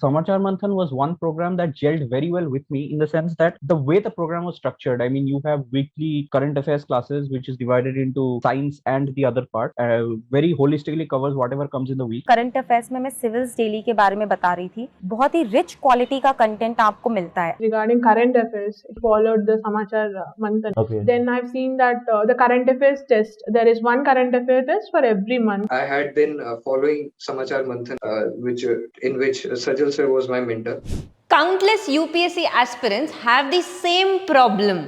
Samachar Manthan was one program that gelled very well with me in the sense that the way the program was structured. I mean, you have weekly current affairs classes, which is divided into science and the other part. Very holistically covers whatever comes in the week. Current affairs में मैं civils daily के बारे में बता रही थी. बहुत ही rich quality का कंटेंट आपको मिलता है. Regarding current affairs, it followed the Samachar Manthan. Okay. Then I've seen that the current affairs test, there is one current affair test for every month. I had been following Samachar Manthan, in which Sajal sir was my mentor. Countless UPSC aspirants have the same problem: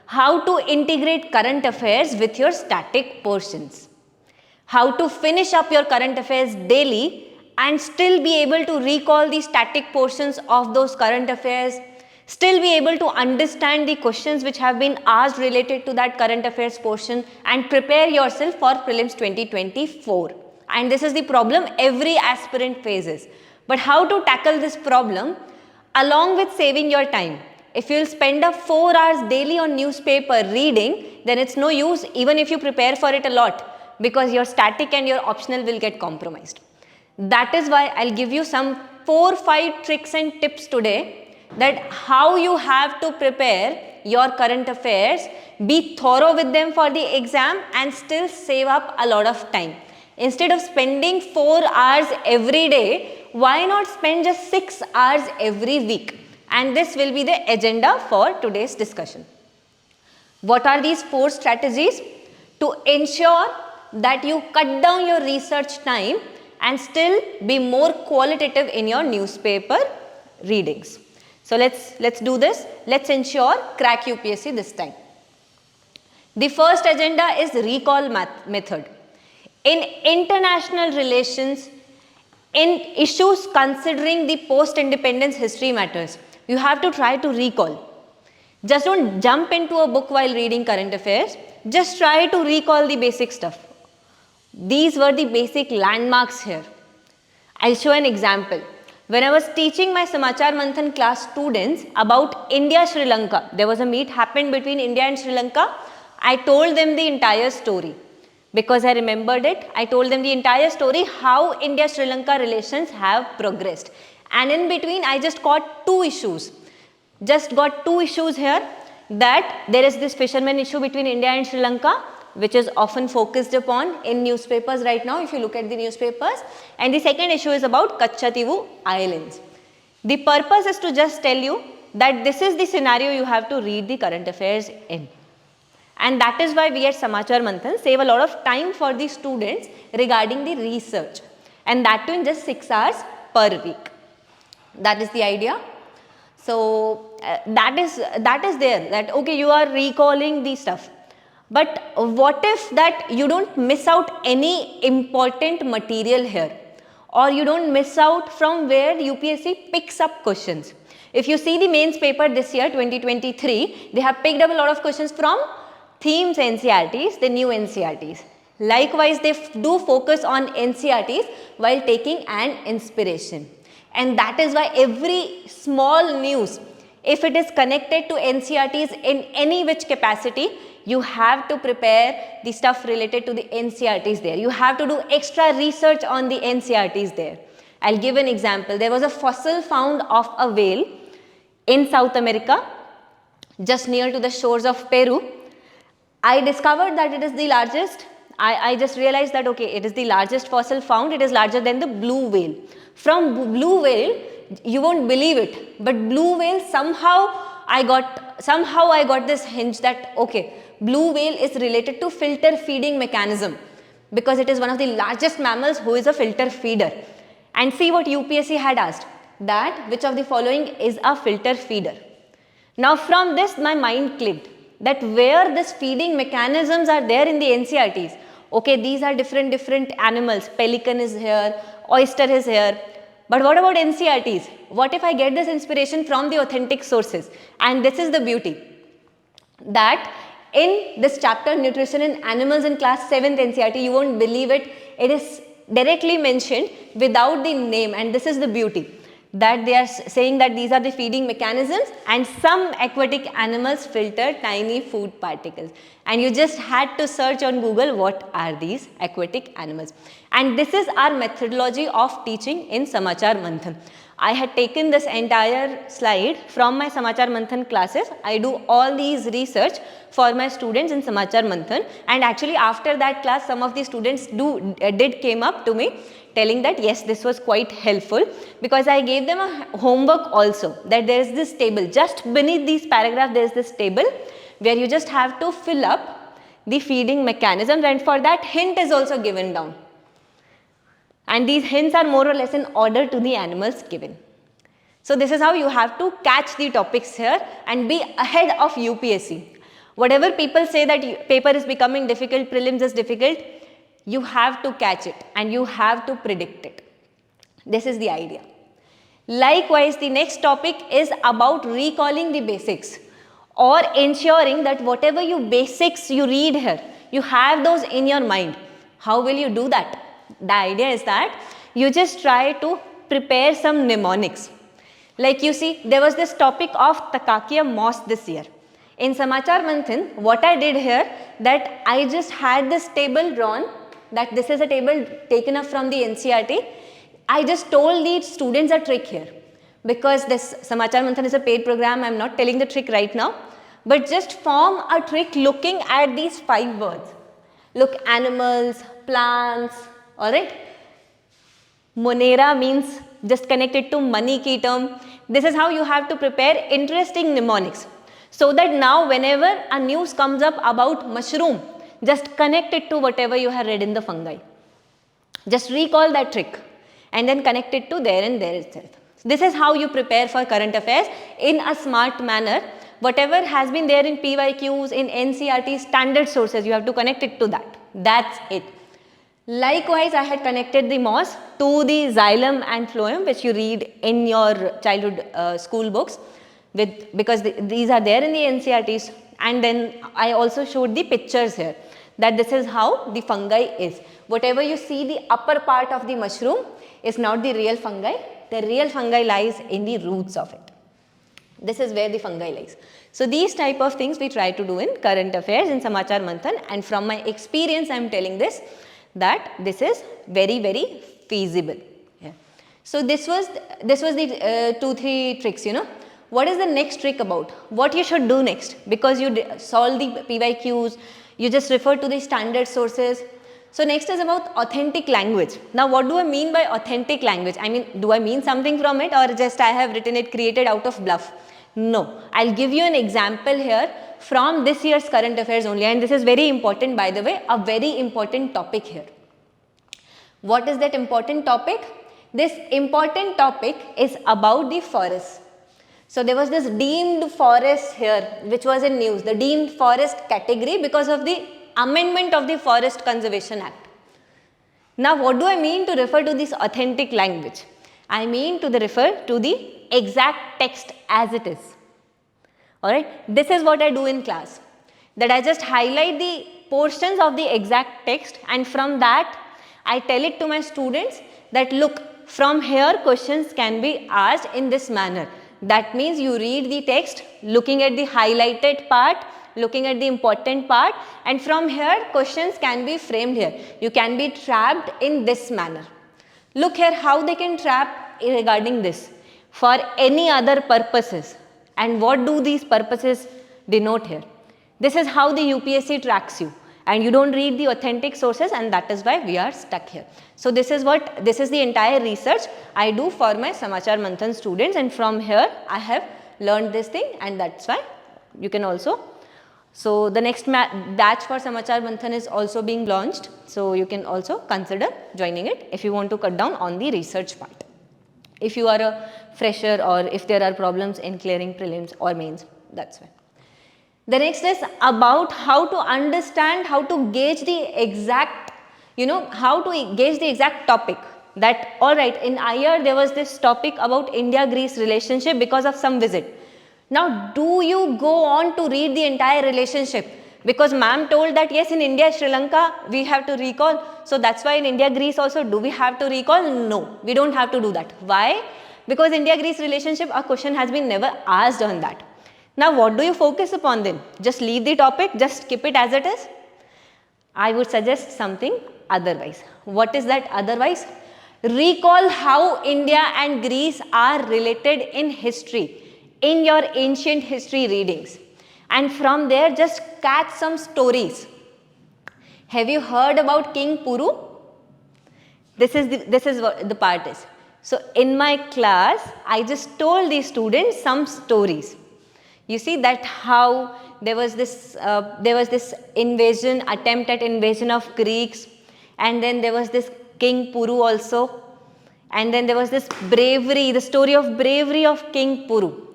how to integrate current affairs with your static portions. How to finish up your current affairs daily and still be able to recall the static portions of those current affairs, still be able to understand the questions which have been asked related to that current affairs portion, and prepare yourself for prelims 2024. And this is the problem every aspirant faces. But how to tackle this problem along with saving your time? If you'll spend up 4 hours daily on newspaper reading, then it's no use even if you prepare for it a lot, because your static and your optional will get compromised. That is why I'll give you some 4-5 tricks and tips today that how you have to prepare your current affairs, be thorough with them for the exam and still save up a lot of time. Instead of spending 4 hours every day, why not spend just 6 hours every week? And this will be the agenda for today's discussion. What are these 4 strategies to ensure that you cut down your research time and still be more qualitative in your newspaper readings? So let's do this. Let's ensure crack UPSC this time. The first agenda is recall method. In international relations, in issues considering the post-independence history matters, you have to try to recall. Just don't jump into a book while reading current affairs. Just try to recall the basic stuff. These were the basic landmarks here. I'll show an example. When I was teaching my Samachar Manthan class students about India-Sri Lanka, there was a meet happened between India and Sri Lanka. I told them the entire story. Because I remembered it, I told them the entire story, how India-Sri Lanka relations have progressed. And in between, I just got 2 issues. Just got 2 issues here, that there is this fisherman issue between India and Sri Lanka, which is often focused upon in newspapers right now if you look at the newspapers. And the second issue is about Kachativu Islands. The purpose is to just tell you that this is the scenario you have to read the current affairs in. And that is why we at Samachar Manthan save a lot of time for the students regarding the research. And that too in just 6 hours per week. That is the idea. So that is there, that okay, you are recalling the stuff. But what if that you don't miss out any important material here, or you don't miss out from where UPSC picks up questions? If you see the mains paper this year 2023, they have picked up a lot of questions from themes NCRTs, the new NCRTs. Likewise, they do focus on NCRTs while taking an inspiration. And that is why every small news, if it is connected to NCRTs in any which capacity, you have to prepare the stuff related to the NCRTs there. You have to do extra research on the NCRTs there. I'll give an example. There was a fossil found of a whale in South America, just near to the shores of Peru. I discovered that it is the largest. I just realized that okay, it is the largest fossil found. It is larger than the blue whale. From blue whale, you won't believe it, but blue whale somehow I got this hinge that okay, blue whale is related to filter feeding mechanism, because it is one of the largest mammals who is a filter feeder. And see what UPSC had asked, that which of the following is a filter feeder. Now from this my mind clicked that where this feeding mechanisms are there in the NCRTs. Okay, these are different animals. Pelican is here, oyster is here. But what about NCRTs? What if I get this inspiration from the authentic sources? And this is the beauty, that in this chapter Nutrition in Animals in class 7th NCRT, you won't believe it, it is directly mentioned without the name. And this is the beauty, that they are saying that these are the feeding mechanisms and some aquatic animals filter tiny food particles. And you just had to search on Google what are these aquatic animals. And this is our methodology of teaching in Samachar Manthan. I had taken this entire slide from my Samachar Manthan classes. I do all these research for my students in Samachar Manthan, and actually after that class some of the students did came up to me telling that yes, this was quite helpful, because I gave them a homework also, that there is this table just beneath these paragraphs, there is this table where you just have to fill up the feeding mechanisms, and for that hint is also given down. And these hints are more or less in order to the animals given. So this is how you have to catch the topics here and be ahead of UPSC. Whatever people say that paper is becoming difficult, prelims is difficult, you have to catch it and you have to predict it. This is the idea. Likewise, the next topic is about recalling the basics, or ensuring that whatever basics you read here, you have those in your mind. How will you do that? The idea is that you just try to prepare some mnemonics. Like you see, there was this topic of Takakia moss this year. In Samachar Manthan, what I did here, that I just had this table drawn, that this is a table taken up from the NCERT. I just told the students a trick here. Because this Samachar Manthan is a paid program, I am not telling the trick right now. But just form a trick looking at these 5 words. Look, animals, plants, alright. Monera means just connected to money key term. This is how you have to prepare interesting mnemonics. So that now whenever a news comes up about mushroom, just connect it to whatever you have read in the fungi. Just recall that trick and then connect it to there and there itself. This is how you prepare for current affairs in a smart manner. Whatever has been there in PYQs, in NCERT standard sources, you have to connect it to that. That's it. Likewise, I had connected the moss to the xylem and phloem, which you read in your childhood school books, because these are there in the NCERTs. And then I also showed the pictures here, that this is how the fungi is. Whatever you see the upper part of the mushroom is not the real fungi. The real fungi lies in the roots of it. This is where the fungi lies. So these type of things we try to do in current affairs in Samachar Manthan, and from my experience I am telling this, that this is very, very feasible. Yeah. So this was the 2-3 tricks, What is the next trick about? What you should do next? Because you solve the PYQs, you just refer to the standard sources. So next is about authentic language. Now what do I mean by authentic language? I mean, do I mean something from it, or just I have written it created out of bluff? No. I'll give you an example here from this year's current affairs only, and this is very important, by the way, a very important topic here. What is that important topic? This important topic is about the forest. So there was this deemed forest here, which was in news, the deemed forest category because of the amendment of the Forest Conservation Act. Now what do I mean to refer to this authentic language? I mean to refer to the exact text as it is. Alright, this is what I do in class, that I just highlight the portions of the exact text, and from that I tell it to my students that look, from here questions can be asked in this manner. That means you read the text looking at the highlighted part, looking at the important part, and from here questions can be framed here. You can be trapped in this manner. Look here how they can trap regarding this for any other purposes. And what do these purposes denote here? This is how the UPSC tracks you, and you don't read the authentic sources, and that is why we are stuck here. So this is the entire research I do for my Samachar Manthan students, and from here I have learned this thing, and that's why you can also. So the next batch for Samachar Manthan is also being launched, so you can also consider joining it if you want to cut down on the research part. If you are a fresher, or if there are problems in clearing prelims or mains, that's why. The next is about how to understand, how to gauge the exact, how to gauge the exact topic. That alright, in IR there was this topic about India-Greece relationship because of some visit. Now do you go on to read the entire relationship? Because ma'am told that yes, in India, Sri Lanka we have to recall. So that's why in India, Greece also, do we have to recall? No, we don't have to do that. Why? Because India-Greece relationship, a question has been never asked on that. Now what do you focus upon then? Just leave the topic, just keep it as it is? I would suggest something otherwise. What is that otherwise? Recall how India and Greece are related in history, in your ancient history readings. And from there, just catch some stories. Have you heard about King Puru? This is what the part is. So in my class, I just told the students some stories. You see that how there was this invasion, attempt at invasion of Greeks, and then there was this King Puru also, and then there was this bravery, the story of bravery of King Puru.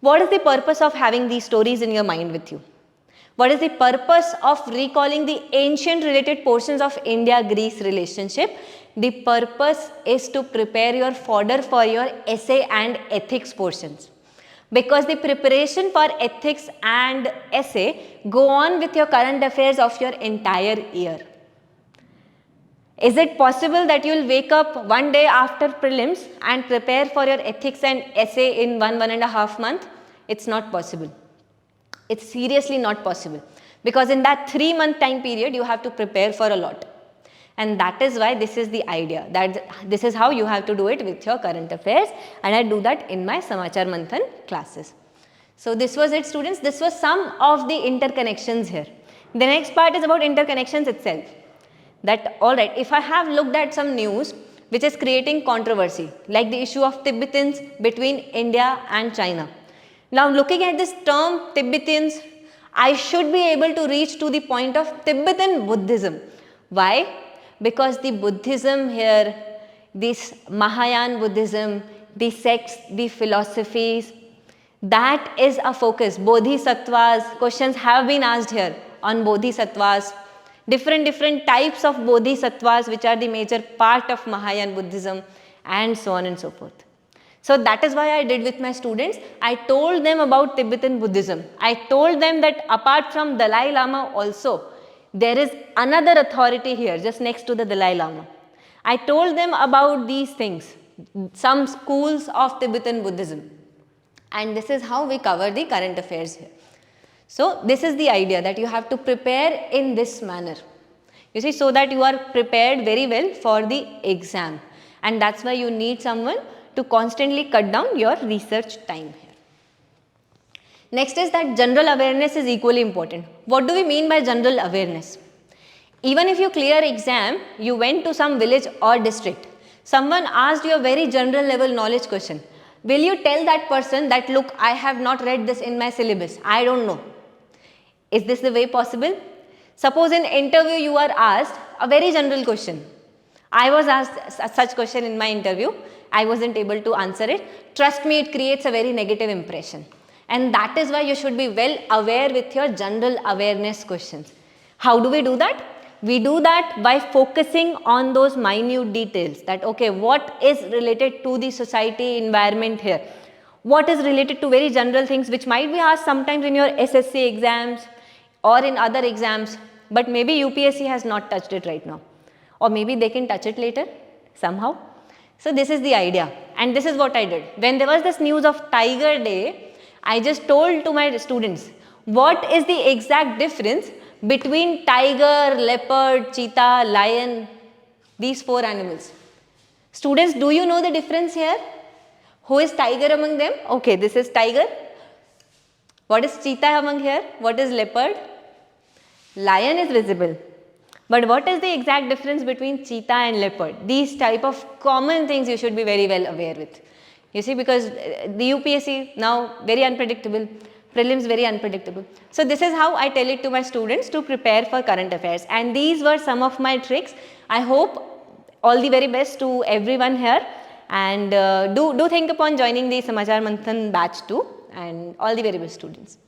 What is the purpose of having these stories in your mind with you? What is the purpose of recalling the ancient related portions of India-Greece relationship? The purpose is to prepare your fodder for your essay and ethics portions. Because the preparation for ethics and essay go on with your current affairs of your entire year. Is it possible that you will wake up one day after prelims and prepare for your ethics and essay in 1.5 months? It's not possible. It's seriously not possible, because in that 3-month time period you have to prepare for a lot. And that is why this is the idea, that this is how you have to do it with your current affairs, and I do that in my Samachar Manthan classes. So this was it, students. This was some of the interconnections here. The next part is about interconnections itself. That alright, if I have looked at some news which is creating controversy, like the issue of Tibetans between India and China. Now looking at this term Tibetans, I should be able to reach to the point of Tibetan Buddhism. Why? Because the Buddhism here, this Mahayana Buddhism, the sects, the philosophies, that is a focus. Bodhisattvas, questions have been asked here on Bodhisattvas, different types of Bodhisattvas which are the major part of Mahayana Buddhism, and so on and so forth. So that is why I did with my students. I told them about Tibetan Buddhism. I told them that apart from Dalai Lama also, there is another authority here just next to the Dalai Lama. I told them about these things, some schools of Tibetan Buddhism. And this is how we cover the current affairs here. So this is the idea, that you have to prepare in this manner. You see, so that you are prepared very well for the exam. And that's why you need someone to constantly cut down your research time here. Next is that general awareness is equally important. What do we mean by general awareness? Even if you clear exam, you went to some village or district, someone asked you a very general level knowledge question. Will you tell that person that, look, I have not read this in my syllabus, I don't know? Is this the way possible? Suppose in interview you are asked a very general question. I was asked such question in my interview. I wasn't able to answer it. Trust me, it creates a very negative impression. And that is why you should be well aware with your general awareness questions. How do we do that? We do that by focusing on those minute details, that okay, what is related to the society environment here? What is related to very general things which might be asked sometimes in your SSC exams or in other exams, but maybe UPSC has not touched it right now. Or maybe they can touch it later somehow. So this is the idea, and this is what I did. When there was this news of Tiger Day, I just told to my students, what is the exact difference between tiger, leopard, cheetah, lion, these 4 animals? Students, do you know the difference here? Who is tiger among them? Okay, this is tiger. What is cheetah among here? What is leopard? Lion is visible. But what is the exact difference between cheetah and leopard? These type of common things you should be very well aware with. You see, because the UPSC now very unpredictable, prelims very unpredictable. So this is how I tell it to my students to prepare for current affairs. And these were some of my tricks. I hope all the very best to everyone here. And do think upon joining the Samachar Manthan batch too. And all the very best, students.